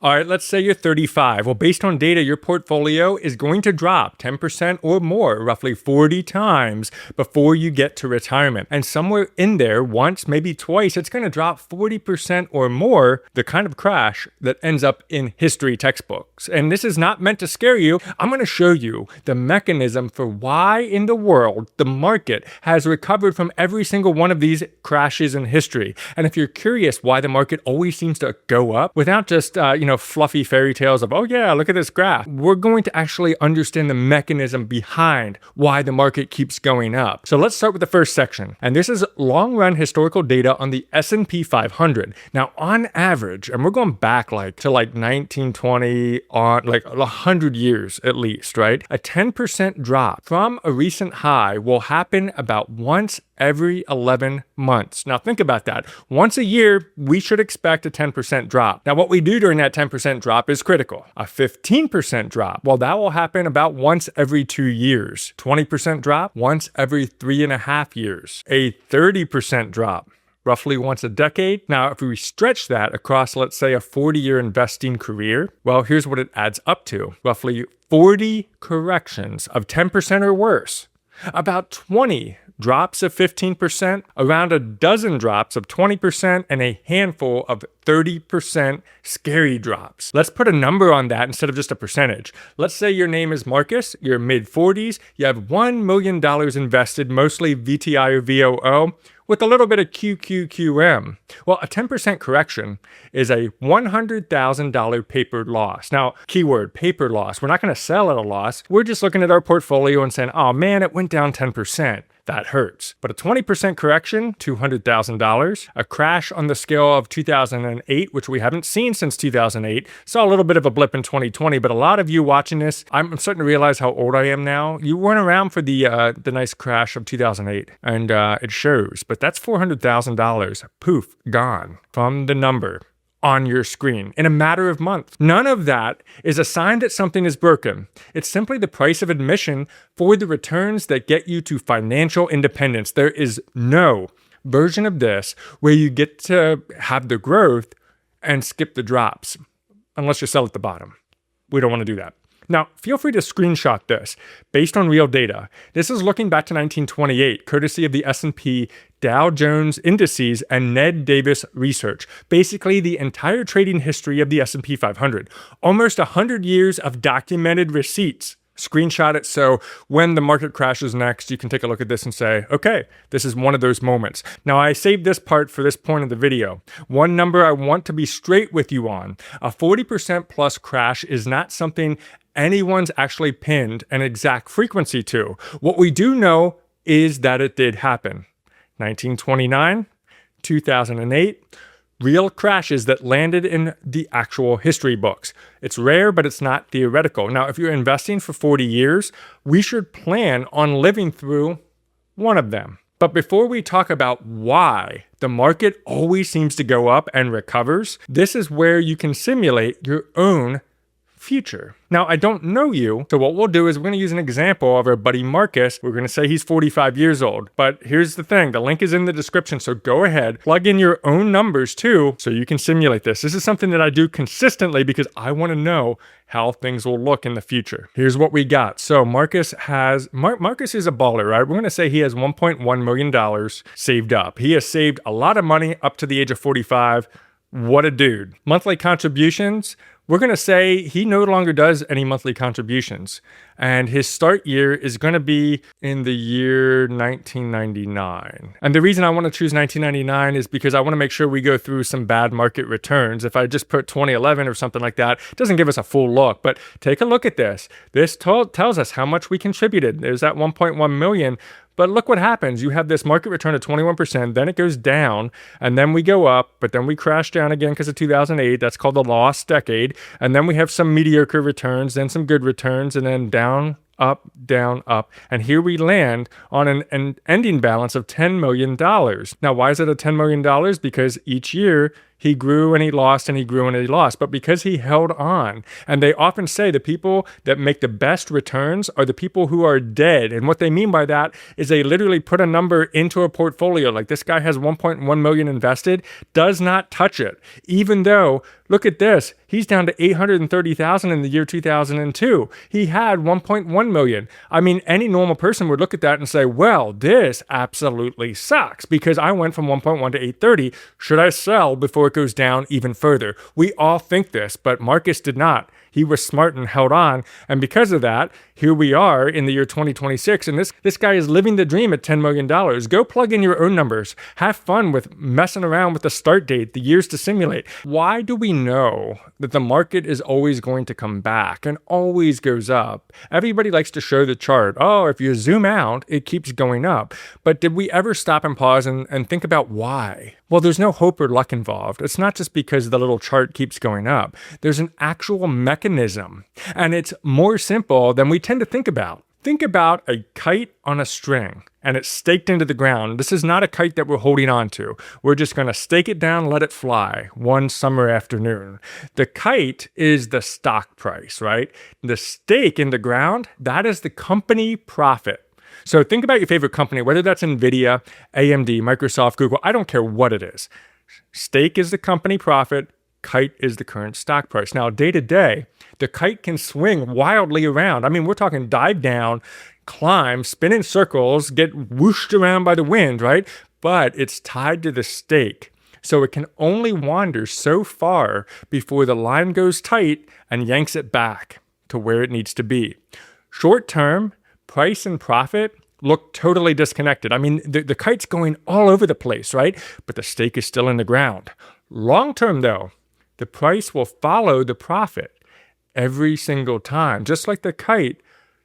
All right, let's say you're 35. Well, based on data, your portfolio is going to drop 10% or more, roughly 40 times before you get to retirement. And somewhere in there, once, maybe twice, it's going to drop 40% or more, the kind of crash that ends up in history textbooks. And this is not meant to scare you. I'm going to show you the mechanism for why in the world the market has recovered from every single one of these crashes in history. And if you're curious why the market always seems to go up without just, fluffy fairy tales of, oh yeah, look at this graph. We're going to actually understand the mechanism behind why the market keeps going up. So let's start with the first section. And this is long-run historical data on the S&P 500. Now, on average, and we're going back to 1920 on 100 years at least, right? A 10% drop from a recent high will happen about once every 11 months. Now think about that. Once a year, we should expect a 10% drop. Now what we do during that 10% drop is critical. A 15% drop, well, that will happen about once every 2 years. 20% drop, once every 3.5 years. A 30% drop, roughly once a decade. Now, if we stretch that across, let's say, a 40-year investing career, well, here's what it adds up to. Roughly 40 corrections of 10% or worse. About 20 drops of 15%, around a dozen drops of 20%, and a handful of 30% scary drops. Let's put a number on that instead of just a percentage. Let's say your name is Marcus, you're mid-40s, you have $1 million invested, mostly VTI or VOO, with a little bit of QQQM. Well, a 10% correction is a $100,000 paper loss. Now, keyword, paper loss. We're not going to sell at a loss. We're just looking at our portfolio and saying, oh man, it went down 10%. That hurts. But a 20% correction, $200,000. A crash on the scale of 2008, which we haven't seen since 2008. Saw a little bit of a blip in 2020, but a lot of you watching this, I'm starting to realize how old I am now. You weren't around for the nice crash of 2008, and it shows. But that's $400,000. Poof, gone from the number on your screen in a matter of months. None of that is a sign that something is broken. It's simply the price of admission for the returns that get you to financial independence. There is no version of this where you get to have the growth and skip the drops, unless you sell at the bottom. We don't want to do that. Now, feel free to screenshot this based on real data. This is looking back to 1928, courtesy of the S&P, Dow Jones Indices, and Ned Davis Research. Basically, the entire trading history of the S&P 500. Almost 100 years of documented receipts. Screenshot it so when the market crashes next, you can take a look at this and say, okay, this is one of those moments. Now, I saved this part for this point of the video. One number I want to be straight with you on. A 40% plus crash is not something anyone's actually pinned an exact frequency to. What we do know is that it did happen. 1929, 2008, real crashes that landed in the actual history books. It's rare, but it's not theoretical. Now, if you're investing for 40 years, we should plan on living through one of them. But before we talk about why the market always seems to go up and recovers, this is where you can simulate your own future. Now, I don't know you, so what we'll do is we're going to use an example of our buddy Marcus. We're going to say he's 45 years old. But here's the thing, the link is in the description, so go ahead, plug in your own numbers too, so you can simulate this. This is something that I do consistently because I want to know how things will look in the future. Here's what we got. So Marcus is a baller, right? We're going to say he has $1.1 million saved up. He has saved a lot of money up to the age of 45. What a dude. Monthly contributions, we're going to say he no longer does any monthly contributions. And his start year is going to be in the year 1999. And the reason I want to choose 1999 is because I want to make sure we go through some bad market returns. If I just put 2011 or something like that, it doesn't give us a full look. But take a look at this. This tells us how much we contributed. There's that 1.1 million. But look what happens. You have this market return of 21%, then it goes down, and then we go up, but then we crash down again because of 2008. That's called the lost decade. And then we have some mediocre returns, then some good returns, and then down, up, down, up. And here we land on an ending balance of $10 million. Now, why is it a $10 million? Because each year he grew and he lost and he grew and he lost. But because he held on, and they often say the people that make the best returns are the people who are dead. And what they mean by that is they literally put a number into a portfolio. Like this guy has 1.1 million invested, does not touch it. Even though, look at this, He's down to 830,000 in the year 2002. He had 1.1 million. I mean, any normal person would look at that and say, well, this absolutely sucks because I went from 1.1 to 830. Should I sell before it goes down even further? We all think this, but Marcus did not. He was smart and held on. And because of that, here we are in the year 2026. And this guy is living the dream at $10 million. Go plug in your own numbers. Have fun with messing around with the start date, the years to simulate. Why do we know that the market is always going to come back and always goes up? Everybody likes to show the chart. Oh, if you zoom out, it keeps going up. But did we ever stop and pause and think about why? Well, there's no hope or luck involved. It's not just because the little chart keeps going up. There's an actual mechanism, and it's more simple than we tend to think about. Think about a kite on a string, and it's staked into the ground. This is not a kite that we're holding on to. We're just going to stake it down, let it fly one summer afternoon. The kite is the stock price, right? The stake in the ground, that is the company profit. So think about your favorite company, whether that's NVIDIA, AMD, Microsoft, Google, I don't care what it is. Stake is the company profit, kite is the current stock price. Now, day to day, the kite can swing wildly around. I mean, we're talking dive down, climb, spin in circles, get whooshed around by the wind, right? But it's tied to the stake. So it can only wander so far before the line goes tight and yanks it back to where it needs to be. Short term, price and profit look totally disconnected. I mean, the kite's going all over the place, right? But the stake is still in the ground. Long term, though, the price will follow the profit every single time, just like the kite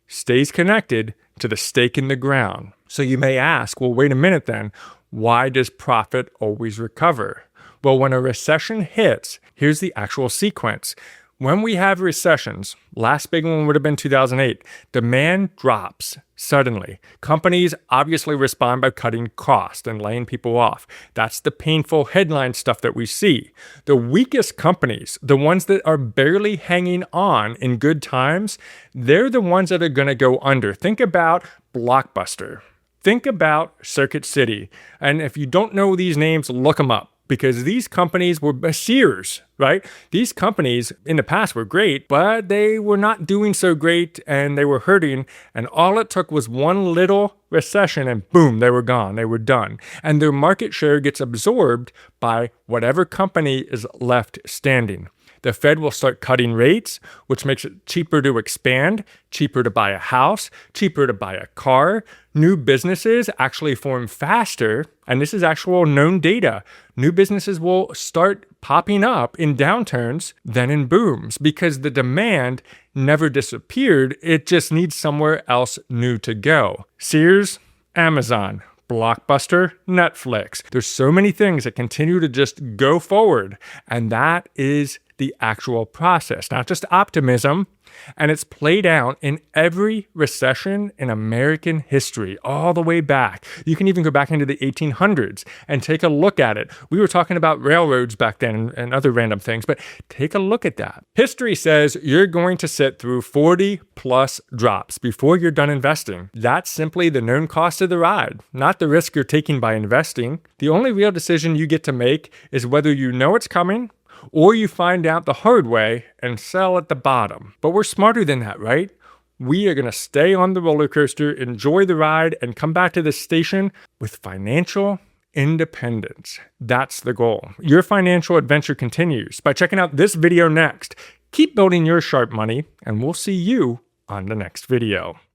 stays connected to the stake in the ground. So you may ask, well, wait a minute then, why does profit always recover? Well, when a recession hits, here's the actual sequence. When we have recessions, last big one would have been 2008, demand drops suddenly. Companies obviously respond by cutting costs and laying people off. That's the painful headline stuff that we see. The weakest companies, the ones that are barely hanging on in good times, they're the ones that are going to go under. Think about Blockbuster. Think about Circuit City. And if you don't know these names, look them up. Because these companies were Sears, right? These companies in the past were great, but they were not doing so great and they were hurting. And all it took was one little recession and boom, they were gone. They were done. And their market share gets absorbed by whatever company is left standing. The Fed will start cutting rates, which makes it cheaper to expand, cheaper to buy a house, cheaper to buy a car. New businesses actually form faster, and this is actual known data. New businesses will start popping up in downturns than in booms because the demand never disappeared. It just needs somewhere else new to go. Sears, Amazon. Blockbuster, Netflix. There's so many things that continue to just go forward, and that is the actual process, not just optimism. And it's played out in every recession in American history, all the way back. You can even go back into the 1800s and take a look at it. We were talking about railroads back then and other random things, but take a look at that. History says you're going to sit through 40 plus drops before you're done investing. That's simply the known cost of the ride, not the risk you're taking by investing. The only real decision you get to make is whether you know it's coming or you find out the hard way and sell at the bottom. But we're smarter than that, right? We are going to stay on the roller coaster, enjoy the ride, and come back to the station with financial independence. That's the goal. Your financial adventure continues by checking out this video next. Keep building your Sharpe money, and we'll see you on the next video.